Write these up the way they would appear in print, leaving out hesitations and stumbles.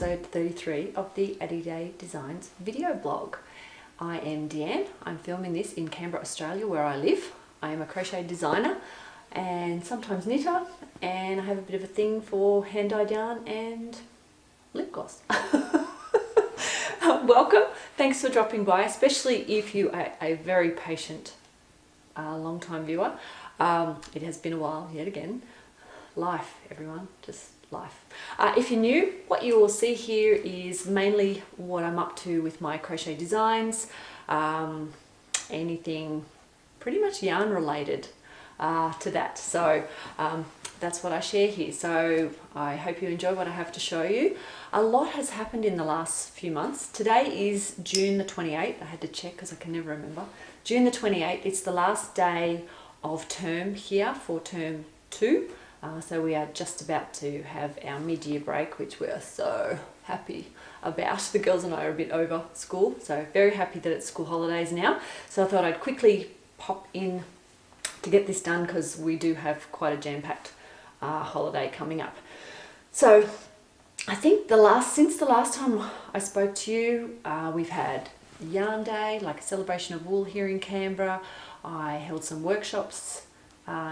episode 33 of the Addydae Designs video blog. I am Deanne. I'm filming this in Canberra, Australia, where I live. I am a crochet designer and sometimes knitter, and I have a bit of a thing for hand-dyed yarn and lip gloss. Welcome. Thanks for dropping by, especially if you are a very patient, long-time viewer. It has been a while yet again. Life, everyone, just life. If you're new, what you will see here is mainly what I'm up to with my crochet designs, anything pretty much yarn related to that. So that's what I share here. So I hope you enjoy what I have to show you. A lot has happened in the last few months. Today is June the 28th. I had to check because I can never remember. June the 28th, it's the last day of term here for term 2. So we are just about to have our mid-year break, which we are so happy about. The girls and I are a bit over school, so very happy that it's school holidays now. So I thought I'd quickly pop in to get this done because we do have quite a jam-packed holiday coming up. So I think since the last time I spoke to you, we've had Yarn Day, like a celebration of wool here in Canberra. I held some workshops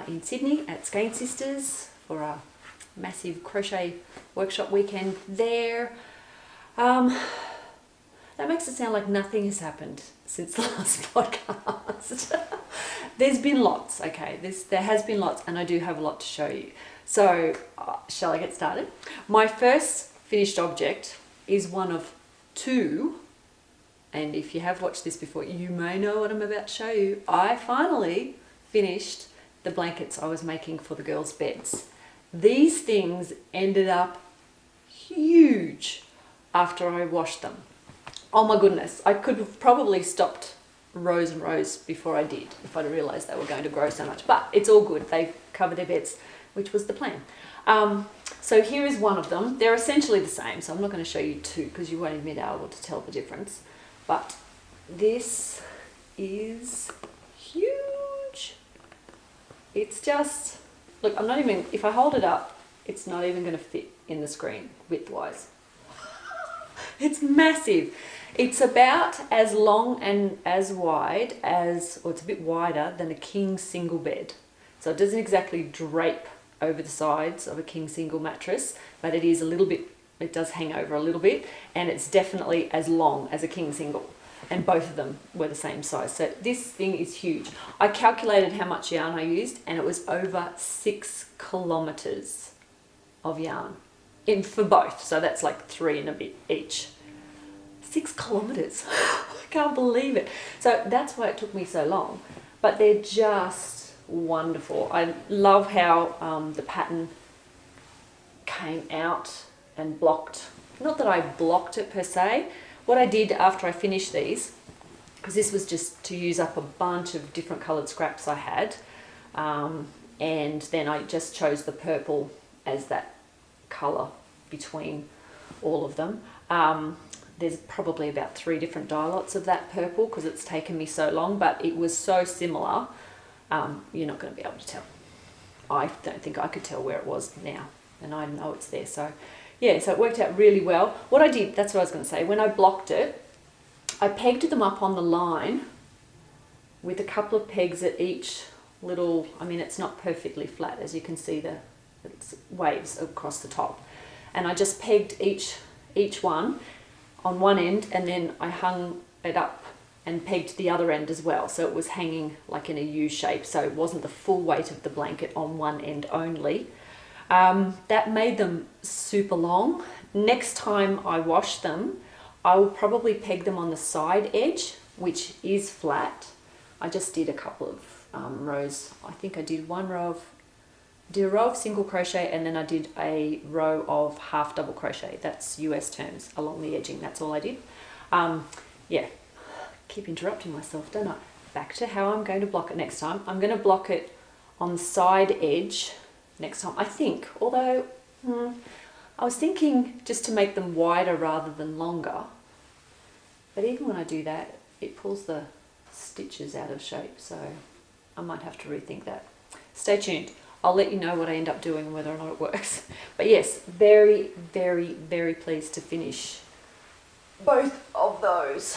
in Sydney at Skein Sisters for a massive crochet workshop weekend there. That makes it sound like nothing has happened since the last podcast. There's been lots, okay, there has been lots, and I do have a lot to show you. So shall I get started? My first finished object is one of two, and if you have watched this before, you may know what I'm about to show you. I finally finished the blankets I was making for the girls' beds. These things ended up huge after I washed them. Oh my goodness, I could have probably stopped rows and rows before I did if I'd realised they were going to grow so much, but it's all good. They cover their beds, which was the plan. So here is one of them. They're essentially the same, so I'm not going to show you two because you won't even be able to tell the difference. But this is huge. It's just, look, I'm not even, if I hold it up, it's not even going to fit in the screen width-wise. It's massive. It's about as long and as wide as, or it's a bit wider than a king single bed. So it doesn't exactly drape over the sides of a king single mattress, but it is a little bit, it does hang over a little bit, and it's definitely as long as a king single. And both of them were the same size. So this thing is huge. I calculated how much yarn I used, and it was over 6 kilometers of yarn for both. So that's like 3 and a bit each. 6 kilometers. I can't believe it. So that's why it took me so long. But they're just wonderful. I love how the pattern came out and blocked. Not that I blocked it per se. What I did after I finished these, because this was just to use up a bunch of different coloured scraps I had, and then I just chose the purple as that colour between all of them. There's probably about 3 different dye lots of that purple because it's taken me so long, but it was so similar, you're not going to be able to tell. I don't think I could tell where it was now, and I know it's there. So yeah, so it worked out really well. What I did, that's what I was going to say, when I blocked it, I pegged them up on the line with a couple of pegs at each little, I mean, it's not perfectly flat, as you can see, it's waves across the top. And I just pegged each one on one end, and then I hung it up and pegged the other end as well. So it was hanging like in a U shape, so it wasn't the full weight of the blanket on one end only. That made them super long. Next time I wash them, I will probably peg them on the side edge, which is flat. I just did a couple of rows. I think I did a row of single crochet, and then I did a row of half double crochet. That's US terms along the edging. That's all I did. Yeah, keep interrupting myself, don't I? Back to how I'm going to block it next time. I'm going to block it on the side edge next time, I think, although I was thinking just to make them wider rather than longer, but even when I do that, it pulls the stitches out of shape, so I might have to rethink that. Stay tuned. I'll let you know what I end up doing and whether or not it works. But yes, very, very, very pleased to finish both of those.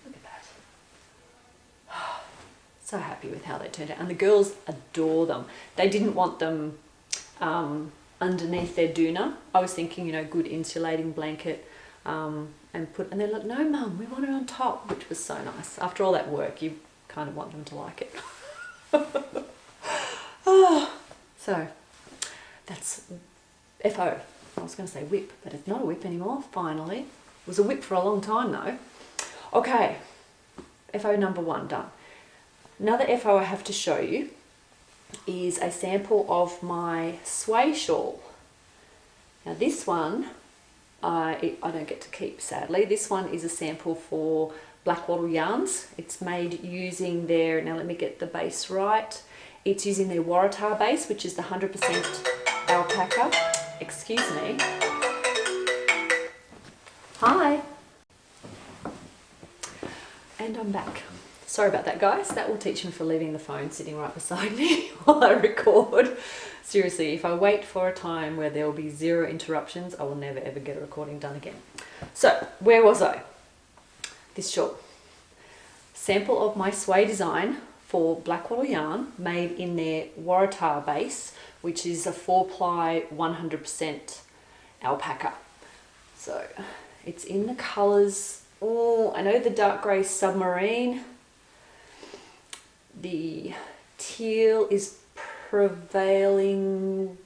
Look at that. So happy with how they turned out. And the girls adore them. They didn't want them underneath their doona. I was thinking, you know, good insulating blanket, and they're like, no mum, we want it on top, which was so nice. After all that work, you kind of want them to like it. So that's FO. I was going to say whip, but it's not a whip anymore, finally. It was a whip for a long time though. Okay, FO number 1 done. Another FO I have to show you is a sample of my sway shawl. Now this one, I don't get to keep, sadly. This one is a sample for Blackwattle Yarns. It's made using their, now let me get the base right, it's using their Waratah base, which is the 100% alpaca. Excuse me. Hi. And I'm back. Sorry about that, guys. That will teach me for leaving the phone sitting right beside me while I record. Seriously, if I wait for a time where there will be 0 interruptions, I will never ever get a recording done again. So, where was I? This shawl. Sample of my sway design for Blackwattle yarn, made in their Waratah base, which is a 4-ply 100% alpaca. So, it's in the colours, oh, I know the dark grey submarine. The teal is prevailing,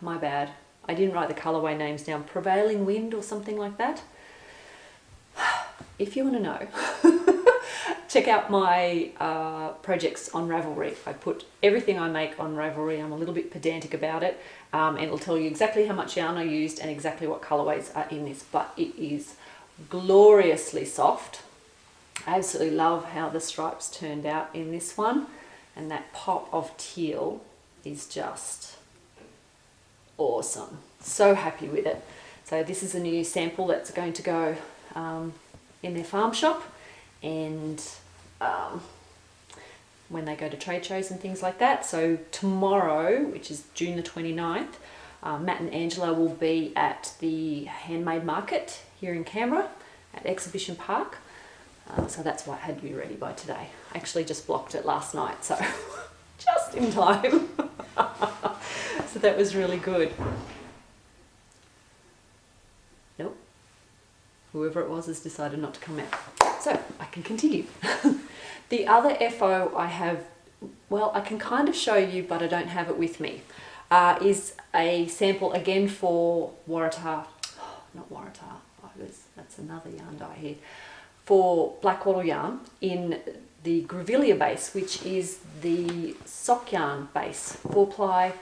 my bad, I didn't write the colourway names down, prevailing wind or something like that. If you want to know, check out my projects on Ravelry. I put everything I make on Ravelry. I'm a little bit pedantic about it, and it'll tell you exactly how much yarn I used and exactly what colourways are in this, but it is gloriously soft. I absolutely love how the stripes turned out in this one, and that pop of teal is just awesome. So happy with it. So this is a new sample that's going to go in their farm shop, and when they go to trade shows and things like that. So tomorrow, which is June the 29th, Matt and Angela will be at the handmade market here in Canberra at Exhibition Park. So that's why it had to be ready by today. I actually just blocked it last night, so just in time. So that was really good. Nope. Whoever it was has decided not to come out. So I can continue. The other FO I have, well, I can kind of show you, but I don't have it with me, is a sample again for Waratah, not Waratah, that's another yarn dye here, for Blackwattle yarn in the Grevillea base, which is the sock yarn base, 4-ply,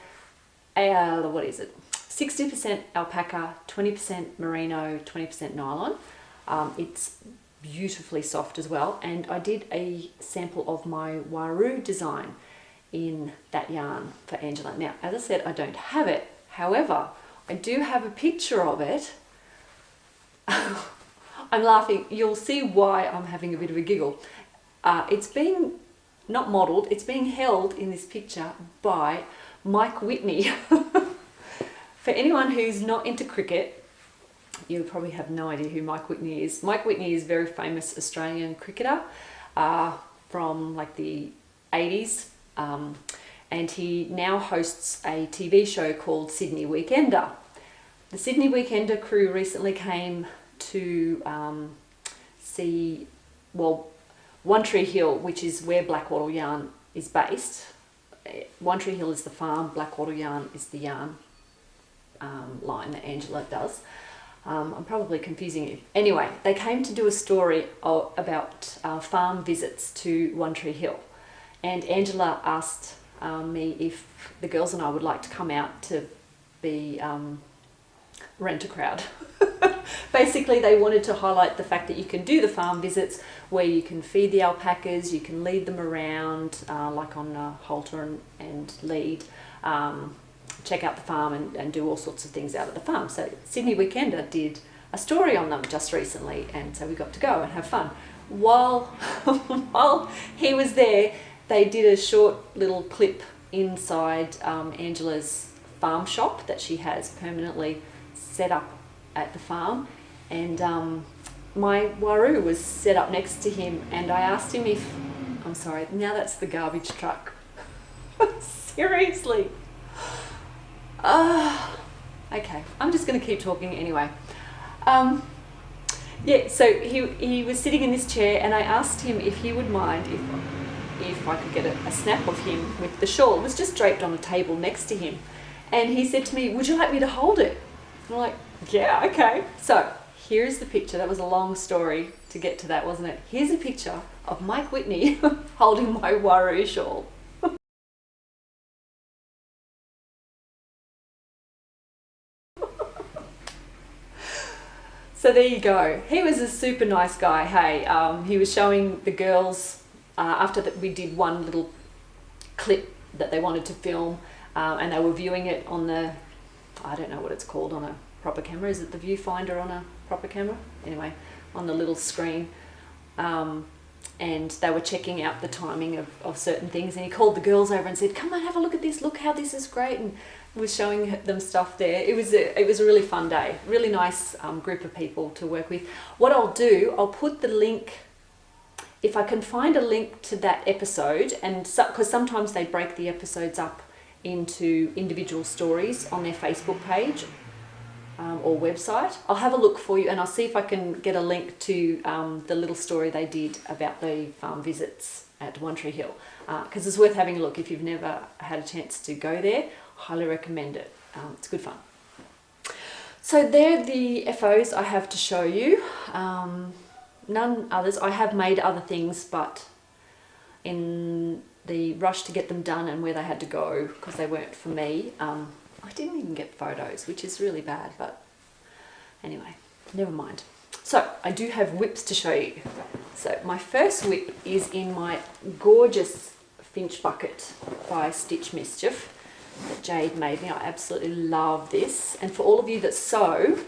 what is it? 60% alpaca, 20% merino, 20% nylon. It's beautifully soft as well, and I did a sample of my Waru design in that yarn for Angela. Now, as I said, I don't have it. However, I do have a picture of it. I'm laughing. You'll see why I'm having a bit of a giggle. It's being not modelled, it's being held in this picture by Mike Whitney. For anyone who's not into cricket, you probably have no idea who Mike Whitney is. Mike Whitney is a very famous Australian cricketer from like the 80s, and he now hosts a TV show called Sydney Weekender. The Sydney Weekender crew recently came to see, well, One Tree Hill, which is where Blackwattle yarn is based. One Tree Hill is the farm, Blackwattle yarn is the yarn line that Angela does. I'm probably confusing you. Anyway, they came to do a story about farm visits to One Tree Hill, and Angela asked me if the girls and I would like to come out to be rent a crowd. Basically, they wanted to highlight the fact that you can do the farm visits where you can feed the alpacas, you can lead them around, like on halter and lead, check out the farm and do all sorts of things out at the farm. So Sydney Weekender did a story on them just recently, and so we got to go and have fun. While he was there, they did a short little clip inside Angela's farm shop that she has permanently set up at the farm, and my Waru was set up next to him, and I asked him if, I'm sorry, now that's the garbage truck. Seriously. Okay, I'm just going to keep talking anyway. Yeah, so he was sitting in this chair, and I asked him if he would mind if I could get a snap of him with the shawl. It was just draped on a table next to him. And he said to me, would you like me to hold it? And I'm like, yeah, okay. So here's the picture. That was a long story to get to that, wasn't it? Here's a picture of Mike Whitney holding my Waru shawl. So there you go. He was a super nice guy, hey. He was showing the girls, after that we did one little clip that they wanted to film, and they were viewing it on the, I don't know what it's called on a proper camera. Is it the viewfinder on a proper camera? Anyway, on the little screen. And they were checking out the timing of certain things, and he called the girls over and said, come on, have a look at this, look how this is great, and was showing them stuff there. It was a really fun day, really nice group of people to work with. What I'll do, I'll put the link, if I can find a link to that episode, and because sometimes they break the episodes up into individual stories on their Facebook page or website. I'll have a look for you, and I'll see if I can get a link to the little story they did about the farm visits at One Tree Hill, because it's worth having a look if you've never had a chance to go there. Highly recommend it. It's good fun. So they're the FOs I have to show you. None others. I have made other things, but in the rush to get them done and where they had to go because they weren't for me, I didn't even get photos, which is really bad, but anyway, never mind. So I do have whips to show you. So my first whip is in my gorgeous Finch bucket by Stitch Mischief that Jade made me. I absolutely love this. And for all of you that sew,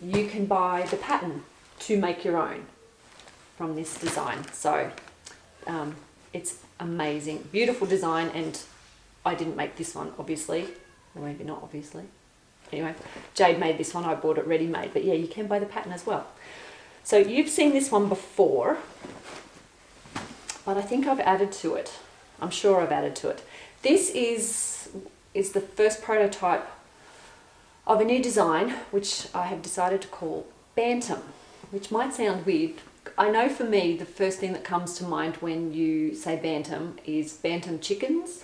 you can buy the pattern to make your own from this design. So it's amazing, beautiful design, and I didn't make this one, obviously, or maybe not obviously. Anyway, Jade made this one, I bought it ready-made, but yeah, you can buy the pattern as well. So you've seen this one before, but I think I've added to it. I'm sure I've added to it. This is the first prototype of a new design, which I have decided to call Bantam, which might sound weird. I know for me, the first thing that comes to mind when you say Bantam is Bantam chickens.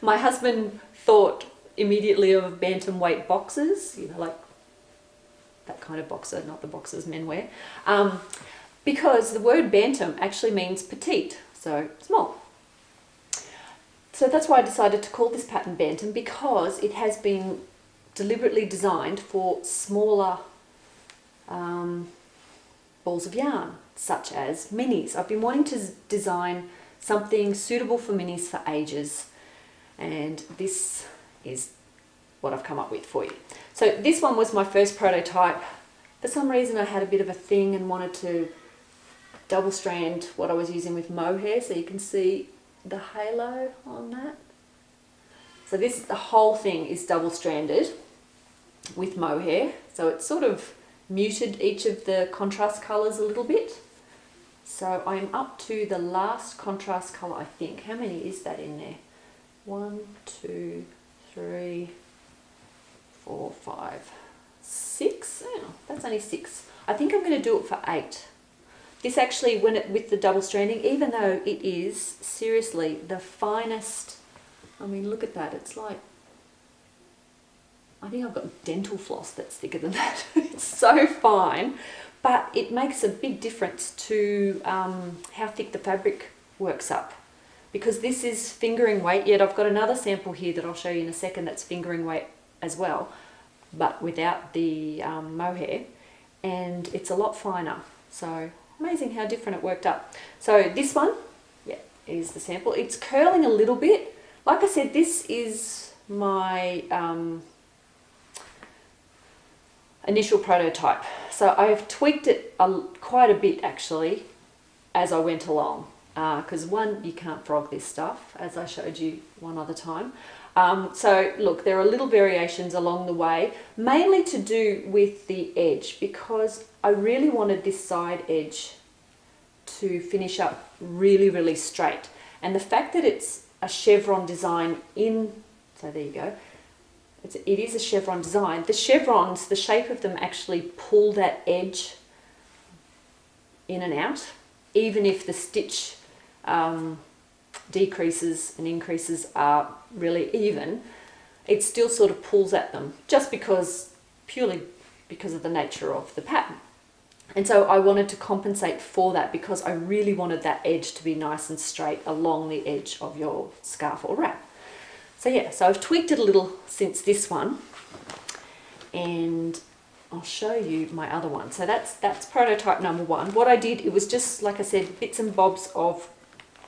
My husband thought immediately of Bantam weight boxes, you know, like that kind of boxer, not the boxers men wear, because the word Bantam actually means petite, so small. So that's why I decided to call this pattern Bantam, because it has been deliberately designed for smaller balls of yarn, such as minis. I've been wanting to design something suitable for minis for ages, and this is what I've come up with for you. So this one was my first prototype. For some reason I had a bit of a thing and wanted to double strand what I was using with mohair, so you can see the halo on that. So the whole thing is double stranded with mohair, so it's sort of muted each of the contrast colours a little bit. So I'm up to the last contrast colour, I think. How many is that in there? 1, 2, 3, 4, 5, 6. Oh, that's only 6. I think I'm going to do it for 8. This actually, with the double stranding, even though it is seriously the finest, I mean, look at that. It's like, I think I've got dental floss that's thicker than that. It's so fine, but it makes a big difference to how thick the fabric works up, because this is fingering weight. Yet I've got another sample here that I'll show you in a second that's fingering weight as well, but without the mohair, and it's a lot finer. So amazing how different it worked up. So this one, yeah, is the sample. It's curling a little bit. Like I said, this is my initial prototype. So I've tweaked it quite a bit actually as I went along. because one, you can't frog this stuff, as I showed you one other time. So look, there are little variations along the way, mainly to do with the edge, because I really wanted this side edge to finish up really, really straight. And the fact that it's a chevron design so there you go, it is a chevron design. The chevrons, the shape of them actually pull that edge in and out, even if the stitch decreases and increases are really even, it still sort of pulls at them, just purely because of the nature of the pattern. And so I wanted to compensate for that, because I really wanted that edge to be nice and straight along the edge of your scarf or wrap. So yeah, so I've tweaked it a little since this one, and I'll show you my other one. So that's prototype number 1. What I did, it was just, like I said, bits and bobs of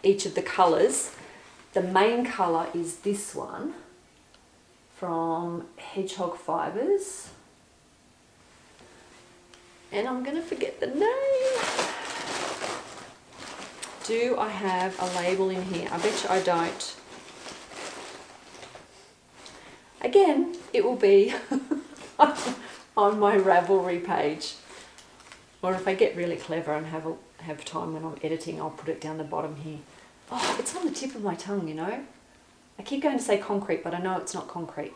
each of the colours. The main colour is this one from Hedgehog Fibres. And I'm going to forget the name. Do I have a label in here? I bet you I don't. Again, it will be on my Ravelry page. Or if I get really clever and have time when I'm editing, I'll put it down the bottom here. Oh, it's on the tip of my tongue, you know. I keep going to say concrete, but I know it's not concrete.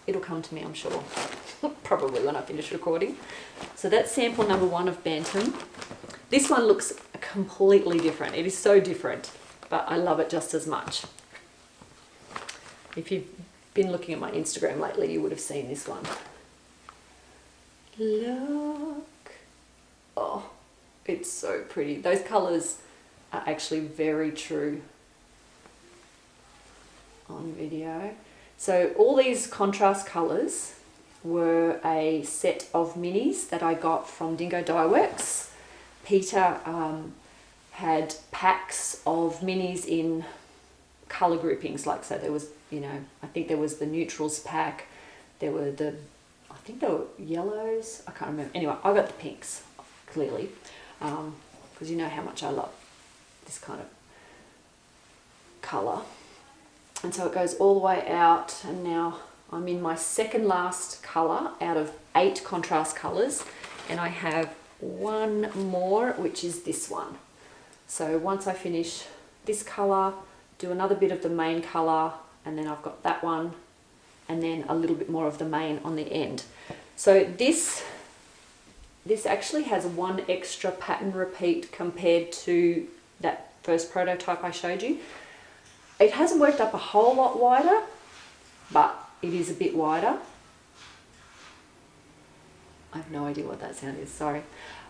It'll come to me, I'm sure. Probably when I finish recording. So that's sample number 1 of Bantam. This one looks completely different. It is so different, but I love it just as much. If you've been looking at my Instagram lately, you would have seen this one. Look. Oh, it's so pretty. Those colours are actually very true on video. So all these contrast colours were a set of minis that I got from Dingo Dye Works. Peter had packs of minis in colour groupings, like, so there was, you know, I think there was the neutrals pack, there were I think they were yellows, I can't remember. Anyway, I got the pinks, clearly, because you know how much I love this kind of colour. And so it goes all the way out, and now I'm in my second last colour out of 8 contrast colours, and I have one more, which is this one. So once I finish this colour, do another bit of the main colour, and then I've got that one, and then a little bit more of the main on the end. So this actually has one extra pattern repeat compared to that first prototype I showed you. It hasn't worked up a whole lot wider, but it is a bit wider. I have no idea what that sound is, sorry.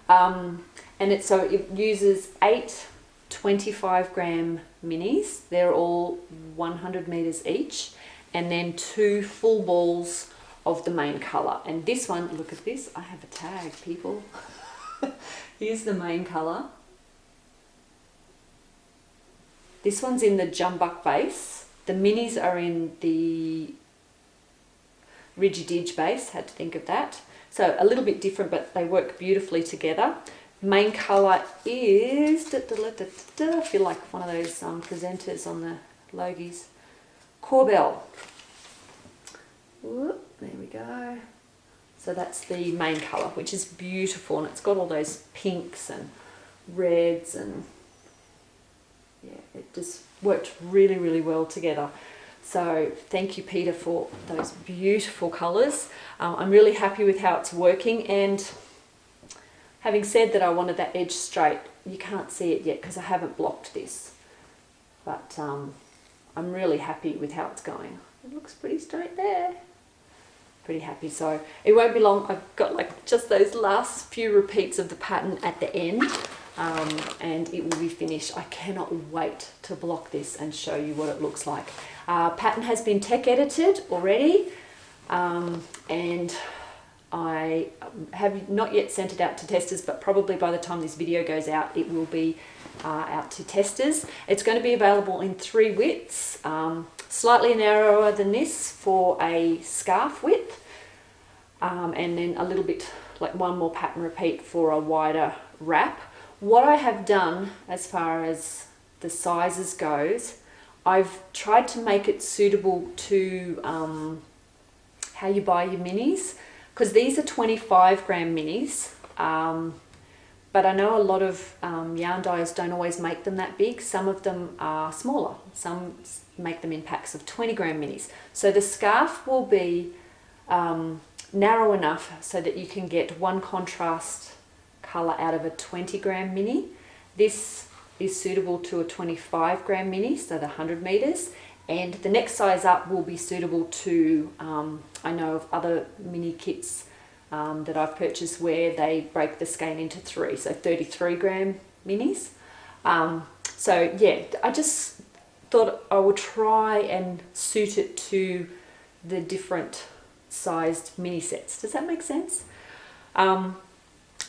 And so it uses 8 25-gram minis. They're all 100 meters each, and then 2 full balls of the main color. And this one, look at this, I have a tag, people. Here's the main color. This one's in the Jumbuck base. The minis are in the Ridgy-Didge base, had to think of that. So a little bit different, but they work beautifully together. Main colour is, I feel like one of those presenters on the Logies, Corbel. Whoop, there we go. So that's the main colour, which is beautiful, and it's got all those pinks and reds, and yeah, it just worked really, really well together. So thank you, Peter, for those beautiful colours. I'm really happy with how it's working, and having said that I wanted that edge straight, you can't see it yet because I haven't blocked this, but I'm really happy with how it's going. It looks pretty straight there. Pretty happy. So it won't be long. I've got like just those last few repeats of the pattern at the end, and it will be finished. I cannot wait to block this and show you what it looks like. Pattern has been tech edited already, and I have not yet sent it out to testers, but probably by the time this video goes out, it will be out to testers. It's going to be available in 3 widths, slightly narrower than this for a scarf width, and then a little bit like one more pattern repeat for a wider wrap. what I have done as far as the sizes goes, I've tried to make it suitable to how you buy your minis, because these are 25 gram minis, but I know a lot of yarn dyers don't always make them that big. Some of them are smaller, some make them in packs of 20 gram minis. So the scarf will be narrow enough so that you can get one contrast colour out of a 20 gram mini. This is suitable to a 25 gram mini, so the 100 meters, and the next size up will be suitable to, I know of other mini kits that I've purchased where they break the skein into 3, so 33 gram minis. So yeah, I just thought I would try and suit it to the different sized mini sets. Does that make sense?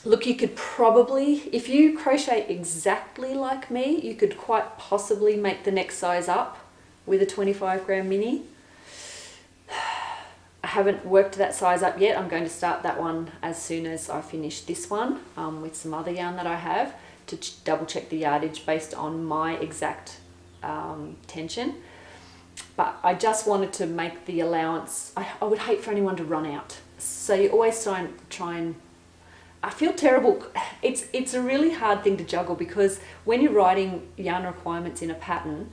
Look, you could probably, if you crochet exactly like me, you could quite possibly make the next size up with a 25 gram mini. I haven't worked that size up yet. I'm going to start that one as soon as I finish this one with some other yarn that I have to double check the yardage based on my exact tension. But I just wanted to make the allowance. I would hate for anyone to run out. So you always try and I feel terrible. It's a really hard thing to juggle, because when you're writing yarn requirements in a pattern,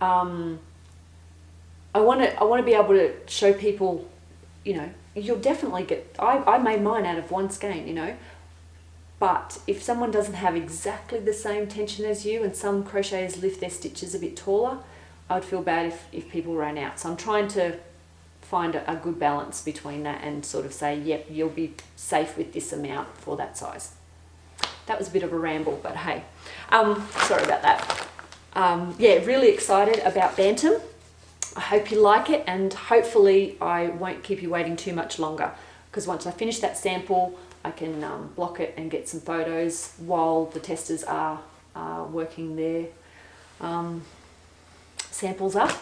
I want to be able to show people, you know, you'll definitely get, I made mine out of one skein, you know, but if someone doesn't have exactly the same tension as you, and some crocheters lift their stitches a bit taller, I would feel bad if people ran out. So I'm trying to find a good balance between that and sort of say, yep, you'll be safe with this amount for that size. That was a bit of a ramble, but hey, sorry about that. Yeah, really excited about Bantam. I hope you like it, and hopefully I won't keep you waiting too much longer, because once I finish that sample, I can block it and get some photos while the testers are working their samples up,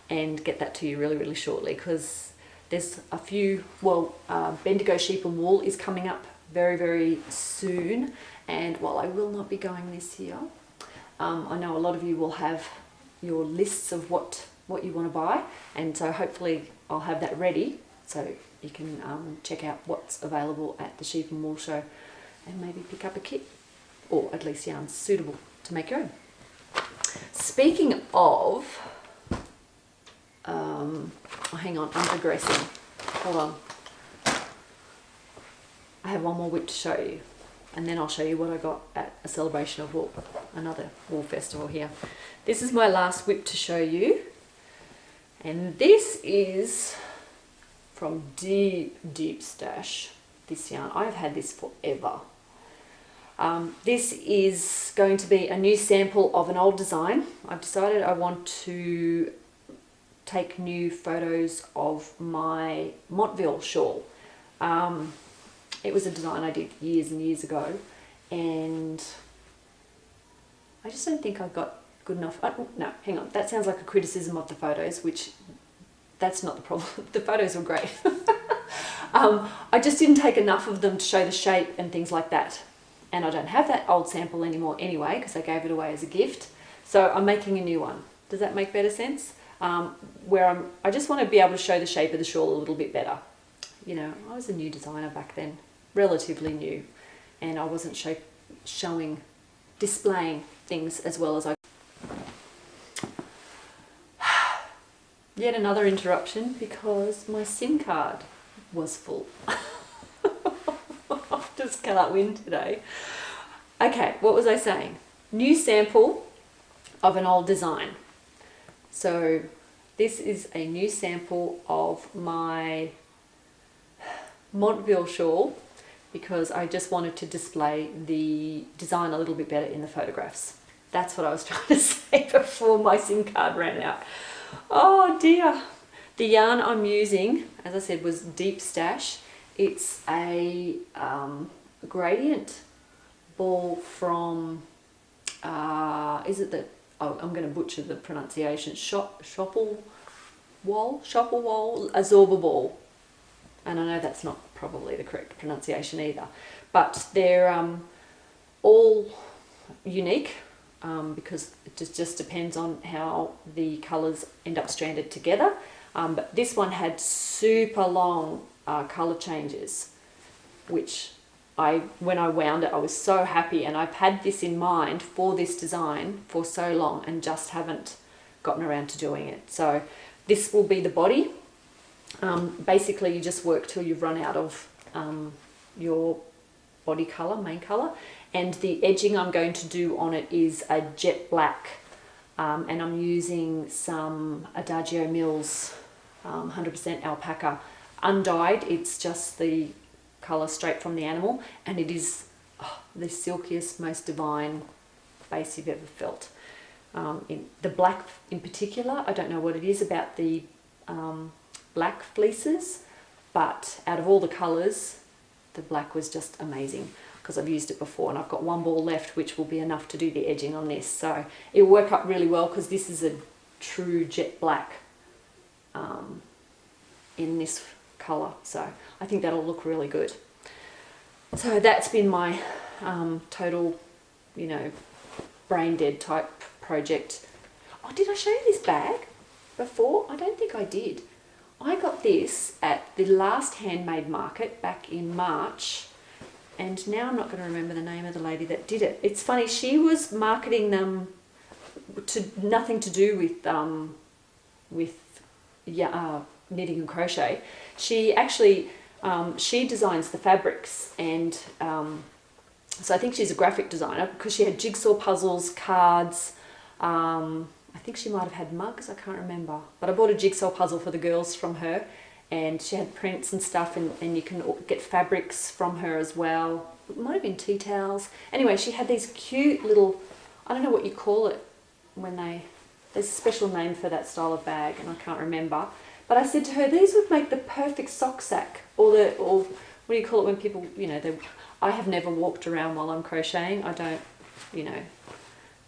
and get that to you really, really shortly, because there's a few, well, Bendigo Sheep and Wool is coming up very, very soon, and while I will not be going this year, I know a lot of you will have your lists of what you want to buy, and so hopefully I'll have that ready so you can check out what's available at the Sheep and Wool show and maybe pick up a kit, or at least yarns suitable to make your own. Speaking of, hang on, I'm digressing. Hold on. I have one more whip to show you, and then I'll show you what I got at a celebration of wool, another wool festival here. This is my last whip to show you, and this is from Deep Stash. This yarn, I've had this forever. This is going to be a new sample of an old design. I've decided I want to take new photos of my Montville shawl. It was a design I did years and years ago, and I just don't think I got good enough. No, hang on, that sounds like a criticism of the photos, which that's not the problem. The photos were great. I just didn't take enough of them to show the shape and things like that. And I don't have that old sample anymore anyway, because I gave it away as a gift. So I'm making a new one. Does that make better sense? Where I just want to be able to show the shape of the shawl a little bit better. You know, I was a new designer back then, relatively new, and I wasn't displaying things as well as I. Yet another interruption, because my SIM card was full. I just can't win today. Okay, what was I saying? New sample of an old design. So this is a new sample of my Montville shawl, because I just wanted to display the design a little bit better in the photographs. That's what I was trying to say before my SIM card ran out. Oh dear. The yarn I'm using, as I said, was Deep Stash. It's a gradient ball from, is it the, oh, I'm going to butcher the pronunciation, Shopplewall, Azorba ball. And I know that's not probably the correct pronunciation either. But they're all, unique because it just depends on how the colours end up stranded together. But this one had super long colour changes, which when I wound it, I was so happy, and I've had this in mind for this design for so long and just haven't gotten around to doing it. So this will be the body. Basically, you just work till you've run out of your body colour, main colour, and the edging I'm going to do on it is a jet black, and I'm using some Adagio Mills 100% alpaca undyed. It's just the colour straight from the animal, and it is the silkiest, most divine base you've ever felt. In the black in particular, I don't know what it is about the black fleeces, but out of all the colours, the black was just amazing because I've used it before, and I've got one ball left which will be enough to do the edging on this, so it'll work up really well because this is a true jet black in this colour, so I think that'll look really good. So that's been my total, you know, brain dead type project. Oh, did I show you this bag before? I don't think I did. I got this at the last handmade market back in March, and now I'm not going to remember the name of the lady that did it. It's funny, she was marketing them to nothing to do with knitting and crochet. She actually she designs the fabrics, and so I think she's a graphic designer because she had jigsaw puzzles, cards. I think she might have had mugs, I can't remember. But I bought a jigsaw puzzle for the girls from her, and she had prints and stuff, and you can get fabrics from her as well. It might have been tea towels. Anyway, she had these cute little, I don't know what you call it when there's a special name for that style of bag, and I can't remember. But I said to her, these would make the perfect sock sack, or what do you call it when people, you know, I have never walked around while I'm crocheting. I don't, you know,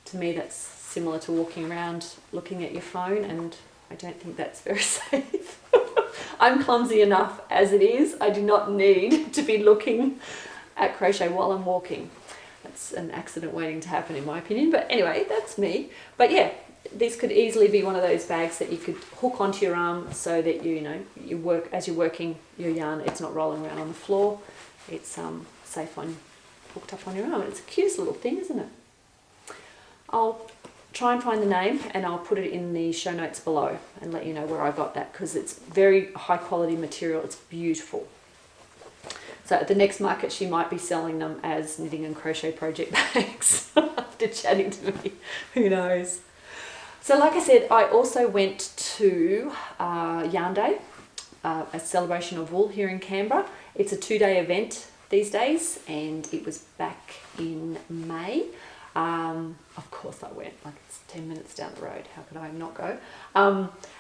to me that's similar to walking around looking at your phone, and I don't think that's very safe. I'm clumsy enough as it is. I do not need to be looking at crochet while I'm walking. That's an accident waiting to happen in my opinion, but anyway, that's me. But yeah, this could easily be one of those bags that you could hook onto your arm so that you work as you're working your yarn, it's not rolling around on the floor. It's safe hooked up on your arm. It's a cute little thing, isn't it? I'll try and find the name, and I'll put it in the show notes below and let you know where I got that, because it's very high quality material. It's beautiful. So at the next market she might be selling them as knitting and crochet project bags after chatting to me. Who knows? So like I said, I also went to Yarn Day, a celebration of wool here in Canberra. It's a 2-day event these days, and it was back in May. Of course I went, like it's 10 minutes down the road, how could I not go?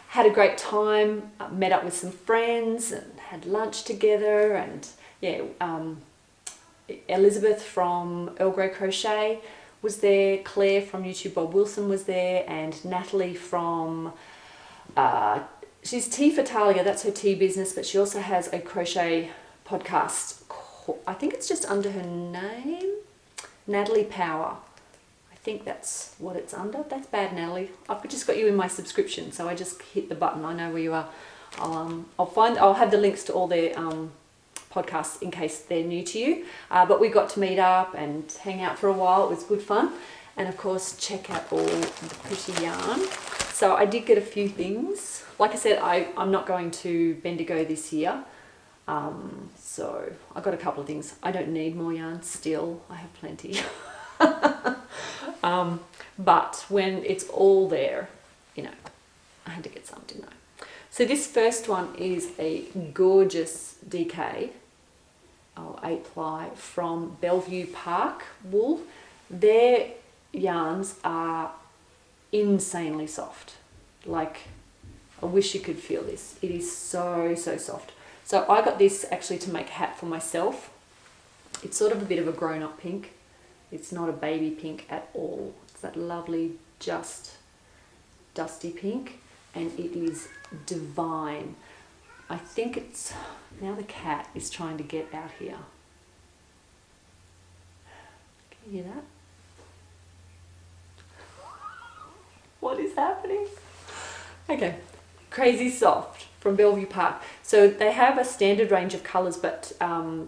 Had a great time, met up with some friends and had lunch together, and yeah, Elizabeth from Earl Grey Crochet was there, Claire from YouTube Bob Wilson was there, and Natalie from, she's Tea for Talia, that's her tea business, but she also has a crochet podcast, I think it's just under her name, Natalie Power. I think that's what it's under. That's bad, Natalie. I've just got you in my subscription, so I just hit the button. I know where you are. I'll have the links to all their podcasts in case they're new to you. But we got to meet up and hang out for a while. It was good fun, and of course check out all the pretty yarn. So I did get a few things. Like I said, I'm not going to Bendigo this year. So I got a couple of things. I don't need more yarn still. I have plenty. But when it's all there, you know, I had to get some, didn't I? So this first one is a gorgeous DK, 8-ply from Bellevue Park wool. Their yarns are insanely soft. Like, I wish you could feel this. It is so, so soft. So I got this actually to make a hat for myself. It's sort of a bit of a grown-up pink. It's not a baby pink at all. It's that lovely, just dusty pink, and it is divine. I think it's, now the cat is trying to get out here. Can you hear that? what is happening? Okay, Crazy Soft from Bellevue Park. So they have a standard range of colours, but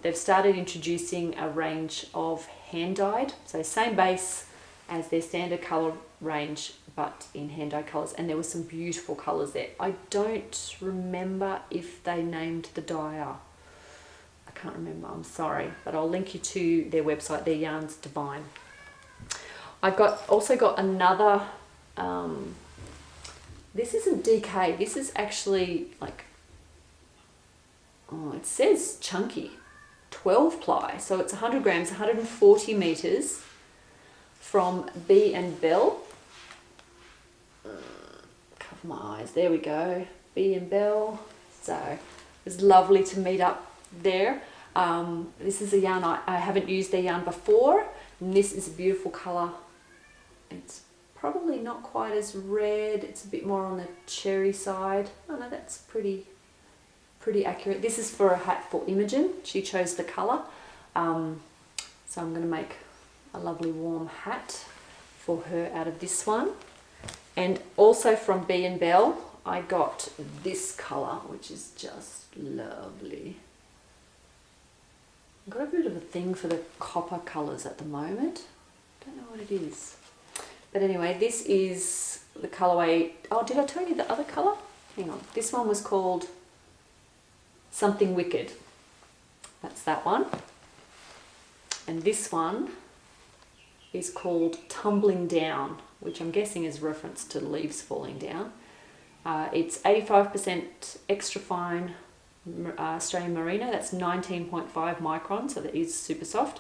they've started introducing a range of hand-dyed. So same base as their standard colour range, but in hand-dyed colours. And there were some beautiful colours there. I don't remember if they named the dyer. I can't remember, I'm sorry. But I'll link you to their website. Their yarn's divine. I also got another, this isn't DK, this is actually like, oh, it says chunky, 12 ply, so it's 100 grams, 140 meters from B and Bell. Cover my eyes, there we go, B and Bell. So it was lovely to meet up there. This is a yarn, I haven't used their yarn before, and this is a beautiful colour. It's probably not quite as red, it's a bit more on the cherry side. Oh no, that's pretty accurate. This is for a hat for Imogen. She chose the colour. So I'm going to make a lovely warm hat for her out of this one. And also from B and Bell, I got this colour, which is just lovely. I've got a bit of a thing for the copper colours at the moment. Don't know what it is. But anyway, this is the colourway. Oh, did I tell you the other colour? Hang on. This one was called Something Wicked. That's that one. And this one is called Tumbling Down, which I'm guessing is reference to leaves falling down. It's 85% extra fine Australian Merino. That's 19.5 micron, so that is super soft.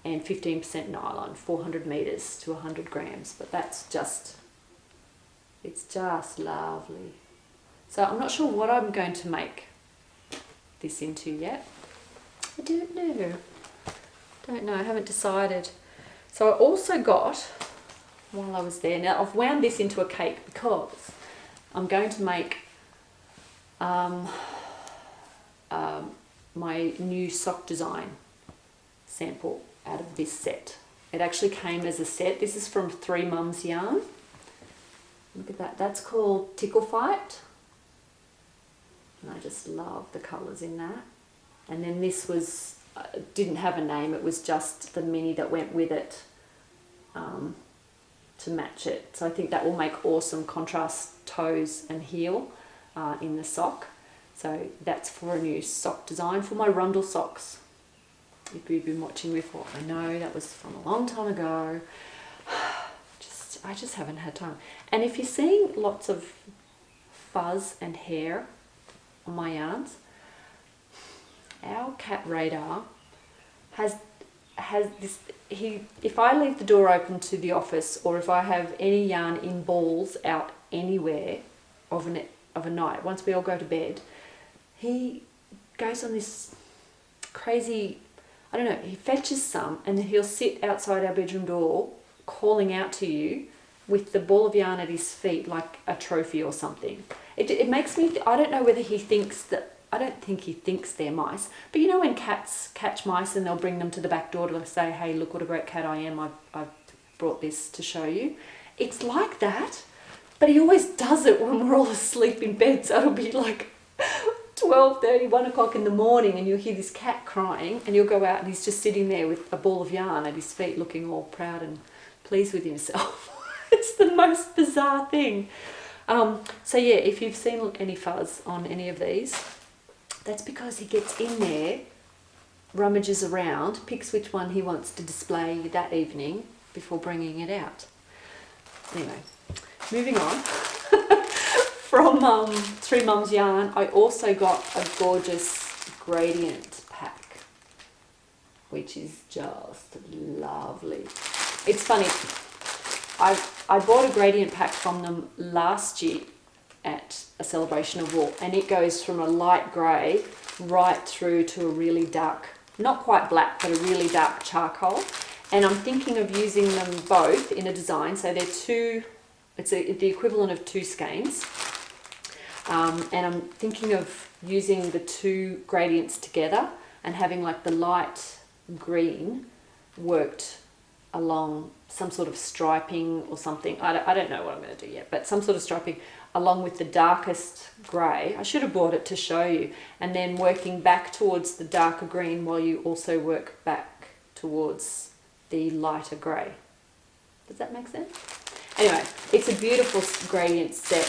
And 15% nylon, 400 meters to 100 grams. But that's just, it's just lovely. So I'm not sure what I'm going to make this into yet. I don't know, I haven't decided. So I also got, while I was there, now I've wound this into a cake because I'm going to make my new sock design sample out of this set. It actually came as a set. This is from 3 Mums yarn. Look at that. That's called Tickle Fight. And I just love the colours in that. And then this was, didn't have a name. It was just the mini that went with it to match it. So I think that will make awesome contrast toes and heel in the sock. So that's for a new sock design for my Rundle socks. If you've been watching before, I know that was from a long time ago. I just haven't had time. And if you're seeing lots of fuzz and hair on my yarns, our cat Radar has this. If I leave the door open to the office, or if I have any yarn in balls out anywhere of a night, once we all go to bed, he goes on this crazy, I don't know, he fetches some and then he'll sit outside our bedroom door calling out to you with the ball of yarn at his feet like a trophy or something. It makes me, I don't know whether he thinks that, I don't think he thinks they're mice, but you know when cats catch mice and they'll bring them to the back door to say, hey, look what a great cat I am, I've brought this to show you. It's like that, but he always does it when we're all asleep in bed, so it'll be like 12:30, 1 o'clock in the morning, and you'll hear this cat crying, and you'll go out and he's just sitting there with a ball of yarn at his feet looking all proud and pleased with himself. It's the most bizarre thing. So yeah, if you've seen any fuzz on any of these, that's because he gets in there, rummages around, picks which one he wants to display that evening before bringing it out. Anyway, moving on. From 3 Mums Yarn, I also got a gorgeous gradient pack, which is just lovely. It's funny, I bought a gradient pack from them last year at a celebration of wool, and it goes from a light grey right through to a really dark, not quite black, but a really dark charcoal. And I'm thinking of using them both in a design, so they're the equivalent of 2 skeins. And I'm thinking of using the 2 gradients together and having like the light green worked along some sort of striping or something. I don't know what I'm going to do yet, but some sort of striping along with the darkest grey. I should have brought it to show you. And then working back towards the darker green while you also work back towards the lighter grey. Does that make sense? Anyway, it's a beautiful gradient set.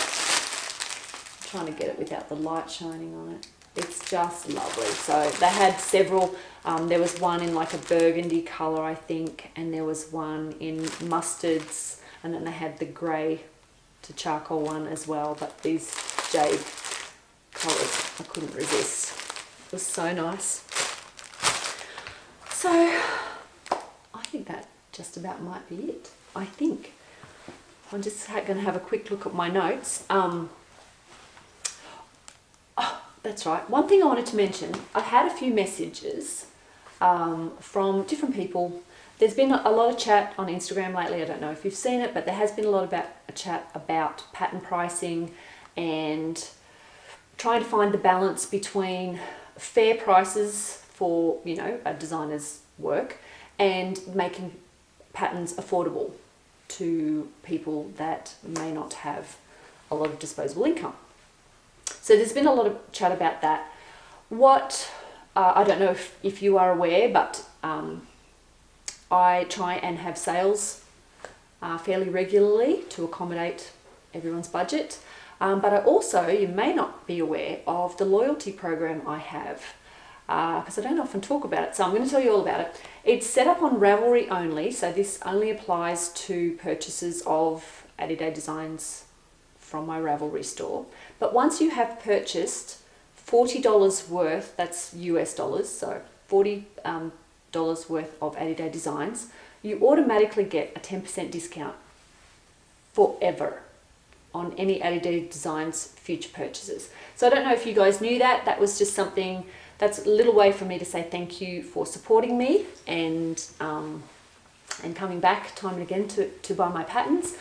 I'm trying to get it without the light shining on it. It's just lovely. So they had several. There was one in like a burgundy colour, I think, and there was one in mustards, and then they had the grey to charcoal one as well. But these jade colours, I couldn't resist. It was so nice. So I think that just about might be it. I think. I'm just going to have a quick look at my notes. Oh, that's right. One thing I wanted to mention, I had a few messages from different people. There's been a lot of chat on Instagram lately. I don't know if you've seen it, but there has been a lot about a chat about pattern pricing and trying to find the balance between fair prices for, you know, a designer's work and making patterns affordable to people that may not have a lot of disposable income. So there's been a lot of chat about that. What, I don't know if you are aware, but I try and have sales fairly regularly to accommodate everyone's budget. But I also, you may not be aware of the loyalty program I have, because I don't often talk about it. So I'm going to tell you all about it. It's set up on Ravelry only, so this only applies to purchases of Addydae Designs from my Ravelry store. But once you have purchased $40 worth, that's US dollars, so $40 worth of Addydae Designs, you automatically get a 10% discount forever on any Addydae Designs future purchases. So I don't know if you guys knew that. That was just something, that's a little way for me to say thank you for supporting me and coming back time and again to buy my patterns.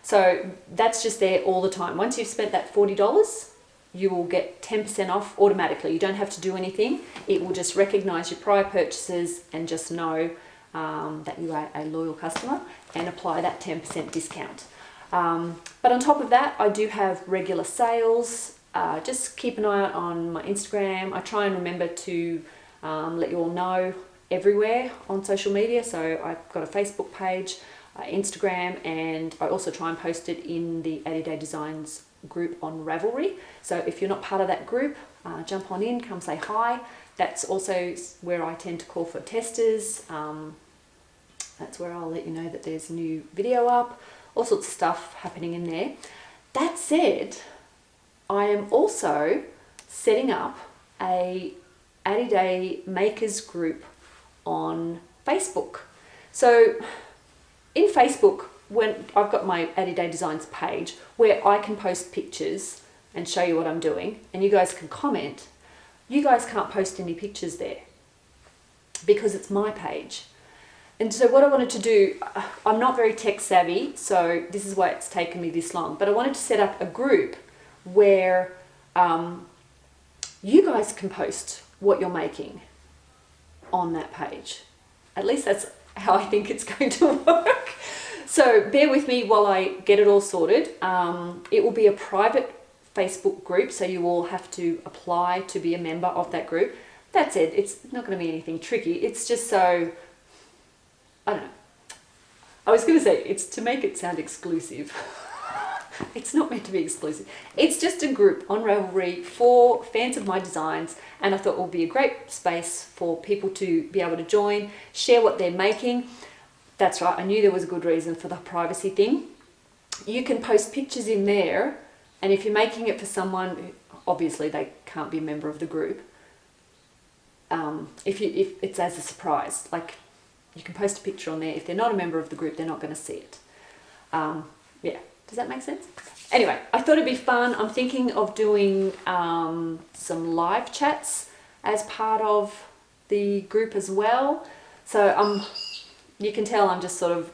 So that's just there all the time. Once you've spent that $40, you will get 10% off automatically. You don't have to do anything. It will just recognize your prior purchases and just know that you are a loyal customer and apply that 10% discount. But on top of that, I do have regular sales. Just keep an eye out on my Instagram. I try and remember to let you all know everywhere on social media. So I've got a Facebook page, Instagram, and I also try and post it in the Addydae Designs group on Ravelry. So if you're not part of that group, jump on in, come say hi. That's also where I tend to call for testers. That's where I'll let you know that there's a new video up, all sorts of stuff happening in there. That said, I am also setting up a Addydae makers group on Facebook. So in Facebook, when I've got my Addydae Designs page where I can post pictures and show you what I'm doing, and you guys can comment, you guys can't post any pictures there because it's my page. And so what I wanted to do, I'm not very tech savvy, so this is why it's taken me this long, but I wanted to set up a group where you guys can post what you're making on that page. At least that's how I think it's going to work. So bear with me while I get it all sorted. It will be a private Facebook group, so you all have to apply to be a member of that group. That's it. It's not going to be anything tricky. It's just so, I don't know. I was going to say, it's to make it sound exclusive. It's not meant to be exclusive. It's just a group on Ravelry for fans of my designs, and I thought it would be a great space for people to be able to join, share what they're making. That's right, I knew there was a good reason for the privacy thing. You can post pictures in there, and if you're making it for someone, obviously they can't be a member of the group. If it's as a surprise, like you can post a picture on there. If they're not a member of the group, they're not going to see it. Yeah, does that make sense? Anyway, I thought it'd be fun. I'm thinking of doing some live chats as part of the group as well. So you can tell I'm just sort of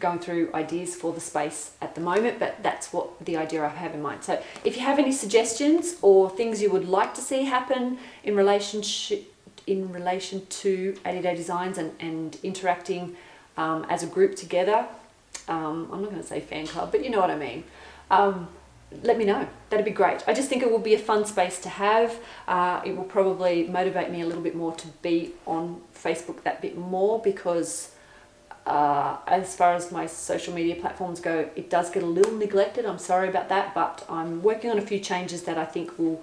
going through ideas for the space at the moment, but that's what the idea I have in mind. So if you have any suggestions or things you would like to see happen in relationship in relation to Addydae Designs and interacting as a group together. I'm not going to say fan club, but you know what I mean. Let me know. That'd be great. I just think it will be a fun space to have. It will probably motivate me a little bit more to be on Facebook that bit more, because as far as my social media platforms go, it does get a little neglected. I'm sorry about that, but I'm working on a few changes that I think will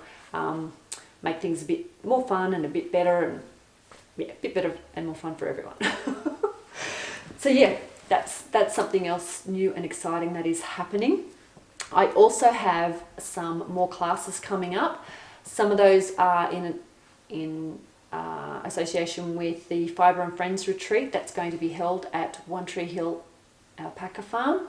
make things a bit more fun and a bit better, and yeah, a bit better and more fun for everyone. So yeah, that's something else new and exciting that is happening. I also have some more classes coming up. Some of those are in association with the Fibre and Friends retreat that's going to be held at One Tree Hill Alpaca Farm,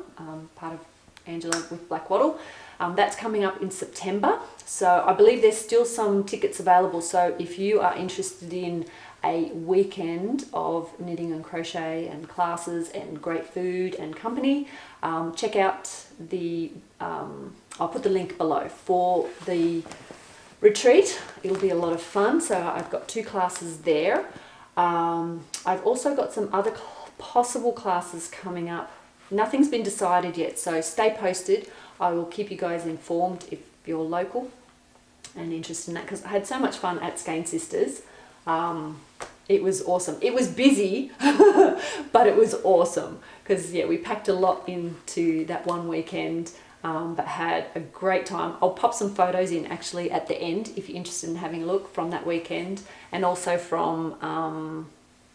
part of Angela with Black Wattle. That's coming up in September. So I believe there's still some tickets available. So if you are interested in a weekend of knitting and crochet and classes and great food and company, check out the, I'll put the link below for the retreat. It'll be a lot of fun. So I've got 2 classes there. I've also got some other possible classes coming up. Nothing's been decided yet, so stay posted. I will keep you guys informed if you're local and interested in that, because I had so much fun at Skein Sisters. It was awesome. It was busy, but it was awesome, because yeah, we packed a lot into that one weekend, but had a great time. I'll pop some photos in actually at the end if you're interested in having a look from that weekend, and also from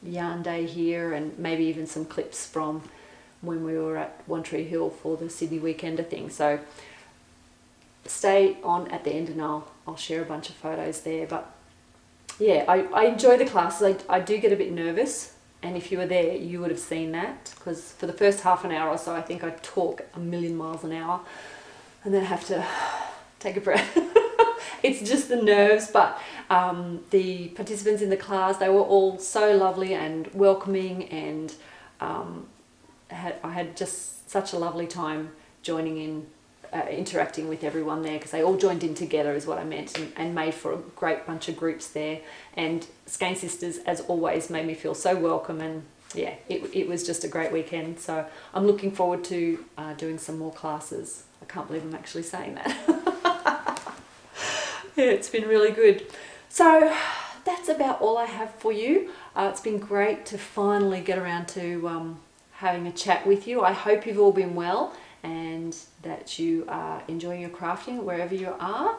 Yarn Day here, and maybe even some clips from when we were at One Tree Hill for the Sydney Weekender thing. So stay on at the end and I'll share a bunch of photos there. But yeah, I enjoy the classes. I do get a bit nervous, and if you were there you would have seen that, because for the first half an hour or so I think I talk a million miles an hour and then have to take a breath. It's just the nerves, but the participants in the class, they were all so lovely and welcoming, and I had just such a lovely time joining in, interacting with everyone there, because they all joined in together is what I meant, and made for a great bunch of groups there. And Skein Sisters, as always, made me feel so welcome, and yeah, it was just a great weekend. So I'm looking forward to doing some more classes. I can't believe I'm actually saying that. Yeah, it's been really good. So that's about all I have for you. It's been great to finally get around to having a chat with you. I hope you've all been well and that you are enjoying your crafting wherever you are.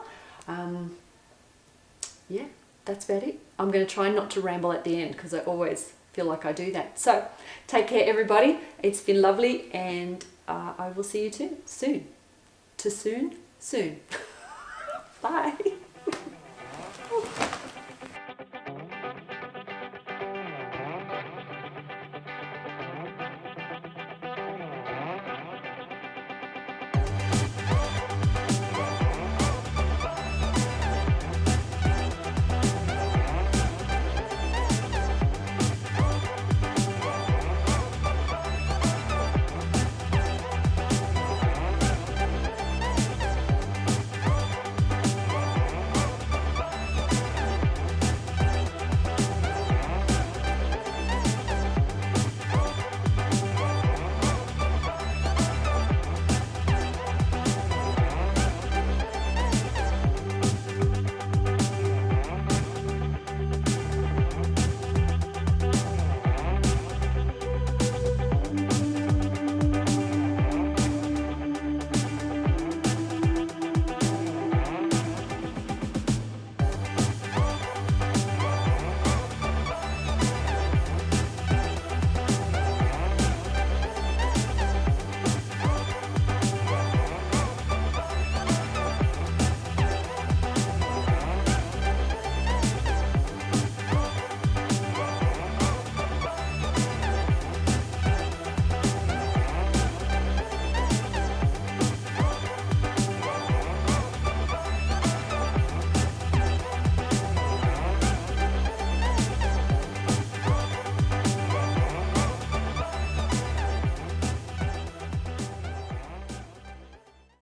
Yeah, that's about it. I'm going to try not to ramble at the end, because I always feel like I do that. So take care, everybody. It's been lovely, and I will see you soon. Bye.